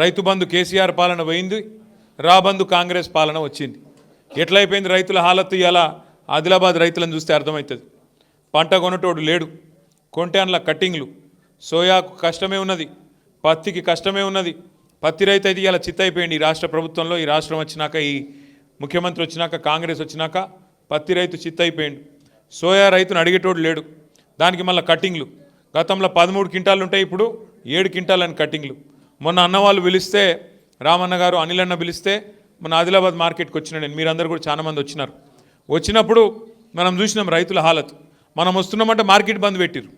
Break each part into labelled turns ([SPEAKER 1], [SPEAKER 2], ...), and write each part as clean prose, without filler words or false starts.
[SPEAKER 1] రైతు బంధు కేసీఆర్ పాలన పోయింది, రాబంధు కాంగ్రెస్ పాలన వచ్చింది. ఎట్లయిపోయింది రైతుల హాలతు? ఇలా ఆదిలాబాద్ రైతులను చూస్తే అర్థమవుతుంది. పంట కొనటోడు లేడు, కొంటే అందులో కట్టింగ్లు. సోయాకు కష్టమే ఉన్నది, పత్తికి కష్టమే ఉన్నది. పత్తి రైతు అయితే ఇలా చిత్తైపోయింది. ఈ రాష్ట్ర ప్రభుత్వంలో, ఈ రాష్ట్రం వచ్చినాక, ఈ ముఖ్యమంత్రి వచ్చినాక, కాంగ్రెస్ వచ్చినాక పత్తి రైతు చిత్తైపోయింది. సోయా రైతును అడిగేటోడు లేడు, దానికి మళ్ళీ కట్టింగ్లు. గతంలో 13 క్వింటాలు ఉంటాయి, ఇప్పుడు 7 క్వింటాలని కట్టింగ్లు. మొన్న అన్నవాళ్ళు పిలిస్తే, రామన్న గారు అనిల్ అన్న పిలిస్తే మొన్న ఆదిలాబాద్ మార్కెట్కి వచ్చిన నేను, మీరందరూ కూడా చాలామంది వచ్చినారు. వచ్చినప్పుడు మనం చూసినాం రైతుల హాలత్. మనం వస్తున్నామంటే మార్కెట్ బంద్ పెట్టిరు.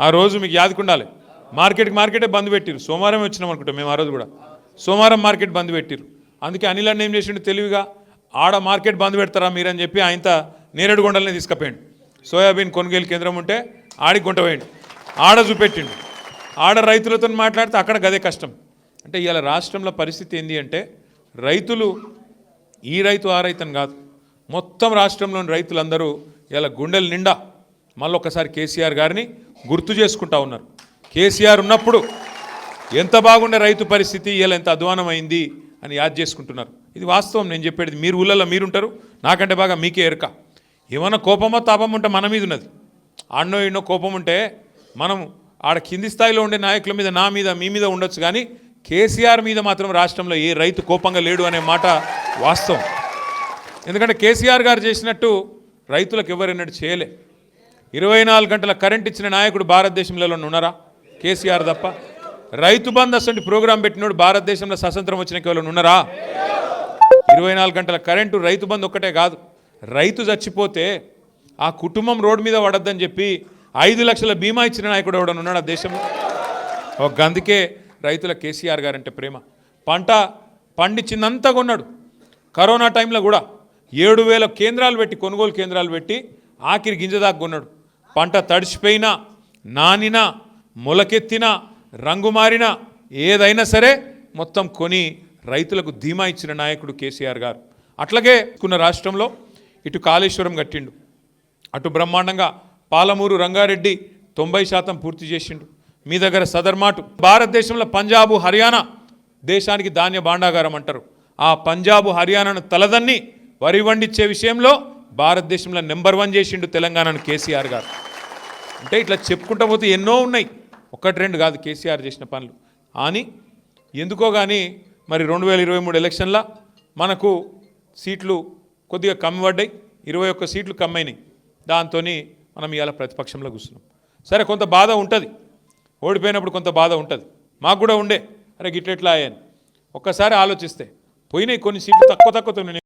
[SPEAKER 1] ఆ రోజు మీకు యాదకుండాలి, మార్కెటే బంద్ పెట్టిరు. సోమవారం వచ్చినాం అనుకుంటాం మేము. ఆ రోజు కూడా సోమవారం మార్కెట్ బంద్ పెట్టిరు. అందుకే అనిల్ అన్న ఏం చేసిండు తెలివిగా, ఆడ మార్కెట్ బంద్ పెడతారా మీరని చెప్పి ఆయనతో నేరేడుగొండలనే తీసుకుపోయాడు. సోయాబీన్ కొనుగోలు కేంద్రం ఉంటే ఆడికి గుంట పోయాడు, ఆడ చూపెట్టిండు. ఆడ రైతులతో మాట్లాడితే అక్కడ గదే కష్టం. అంటే ఇవాళ రాష్ట్రంలో పరిస్థితి ఏంటి అంటే, రైతులు ఈ రైతు ఆ రైతు అని కాదు, మొత్తం రాష్ట్రంలోని రైతులందరూ ఇలా గుండెల నిండా మళ్ళీ ఒకసారి కేసీఆర్ గారిని గుర్తు చేసుకుంటా ఉన్నారు. కేసీఆర్ ఉన్నప్పుడు ఎంత బాగుండే రైతు పరిస్థితి, ఇలా ఎంత అధ్వానమైంది అని యాద్ చేసుకుంటున్నారు. ఇది వాస్తవం. నేను చెప్పేది మీరు ఊళ్ళల్లో మీరుంటారు, నాకంటే బాగా మీకే ఎరక. ఏమన్నా కోపమో తాపం ఉంటే మన మీద ఉన్నది. ఆడనో ఎన్నో కోపం ఉంటే మనం ఆడ కింది స్థాయిలో ఉండే నాయకుల మీద, నా మీద, మీ మీద ఉండొచ్చు, కానీ కేసీఆర్ మీద మాత్రం రాష్ట్రంలో ఏ రైతు కోపంగా లేడు అనే మాట వాస్తవం. ఎందుకంటే కేసీఆర్ గారు చేసినట్టు రైతులకు ఎవరైనా చేయలే. 24 గంటల కరెంట్ ఇచ్చిన నాయకుడు భారతదేశంలో ఉన్నారా? కేసీఆర్ తప్ప. రైతు బంధు అసలు ప్రోగ్రాం పెట్టినోడు భారతదేశంలో స్వతంత్రం వచ్చిన కేవలం ఉన్నారా? 24 గంటల కరెంటు, రైతు బంధు ఒక్కటే కాదు. రైతు చచ్చిపోతే ఆ కుటుంబం రోడ్డు మీద పడద్దని చెప్పి 5 లక్షల బీమా ఇచ్చిన నాయకుడు ఎవడన్నా ఉన్నాడు ఆ దేశంలో? ఒక అందుకే రైతుల కేసీఆర్ గారంటే ప్రేమ. పంట పండించిందంతా కొన్నాడు. కరోనా టైంలో కూడా 7,000 కేంద్రాలు పెట్టి, కొనుగోలు కేంద్రాలు పెట్టి ఆఖరి గింజ దాకా కొన్నాడు. పంట తడిచిపోయినా, నానినా, మొలకెత్తినా, రంగు మారినా, ఏదైనా సరే మొత్తం కొని రైతులకు ధీమా ఇచ్చిన నాయకుడు కేసీఆర్ గారు. అట్లాగే కొన్న రాష్ట్రంలో ఇటు కాళేశ్వరం కట్టిండు, అటు బ్రహ్మాండంగా పాలమూరు రంగారెడ్డి 90% పూర్తి చేసిండు. మీ దగ్గర సదర్మాటు. భారతదేశంలో పంజాబు, హర్యానా దేశానికి ధాన్య భాండాగారం అంటారు. ఆ పంజాబు, హర్యానాను తలదన్ని వరి వండించే విషయంలో భారతదేశంలో నెంబర్ 1 చేసిండు తెలంగాణను కేసీఆర్ గారు. అంటే ఇట్లా చెప్పుకుంటూ పోతే ఎన్నో ఉన్నాయి, 1-2 కాదు కేసీఆర్ చేసిన పనులు. అని ఎందుకో కానీ మరి 2023 ఎలక్షన్ల మనకు సీట్లు కొద్దిగా కమ్మి పడ్డాయి, 21 సీట్లు కమ్మైనాయి. దాంతో మనం ఇవాళ ప్రతిపక్షంలో కూర్చున్నాం. సరే, కొంత బాధ ఉంటుంది, ఓడిపోయినప్పుడు కొంత బాధ ఉంటుంది. మాకు కూడా ఉండే, అరే గిట్లెట్లా అయ్యాను. ఒక్కసారి ఆలోచిస్తే పోయినాయి కొన్ని సీట్లు తక్కువ.